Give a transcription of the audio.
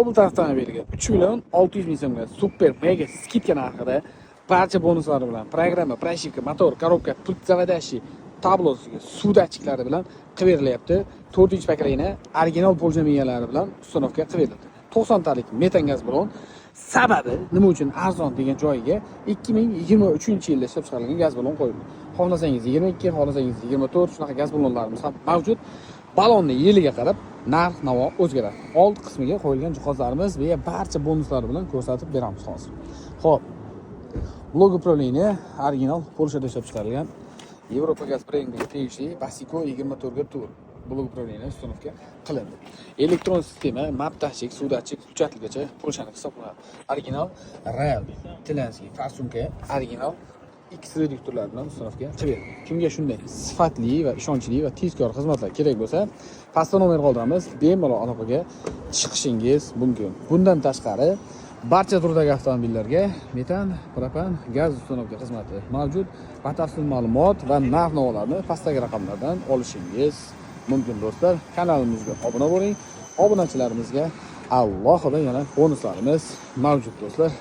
Cobalt avtomobiliga 3 million 600 ming so'mga super mega skidka narxida barcha bonuslari bilan programma, pрошивка, motor, korobka, pult zavadashi, tablosiga, suv datchiklari bilan qilib berilyapti. 4-paketini original Polsha miyalari bilan uстановка qilib berildi. 90 talik metan gaz balon. Sababi nima uchun arzon degan joyiga 2023-yilda ishlab chiqarilgan gaz balon qo'yildi. Xohlasangiz 22, xohlasangiz 24 shunaqa gaz balonlarimiz ham mavjud. Balonni yiliga qarab narx-navo o'zgaradi. Old qismiga qo'yilgan jihozlarimiz va barcha bonuslar bilan ko'rsatib beramiz hozir. Xo'p. Blok upravleniya original Polshada ishlab chiqarilgan Yevropa gaz brendiga tegishli Basico 24 ga tur blok upravleniya uстановка qilindi. Elektron sistema, map tashik, suv datchik, hujjatligacha Polshani hisoblanadi. Original Real Tilanskiy Fasunka original X reduktorlar bilan uстановка qilib. Kimga shunday sifatli va ishonchli va tezkor xizmatlar kerak bo'lsa, pastda nomer qoldiramiz, bemalol aloqaga chiqishingiz mumkin. Bundan tashqari barcha turdagi avtomobillarga metan, propan, gaz uстановка xizmati mavjud. Batafsil ma'lumot va narx-navolarni pastdagi raqamlardan olishingiz mumkin do'stlar. Kanalimizga obuna bo'ling. Obunachilarimizga alohida yana bonuslarimiz mavjud do'stlar.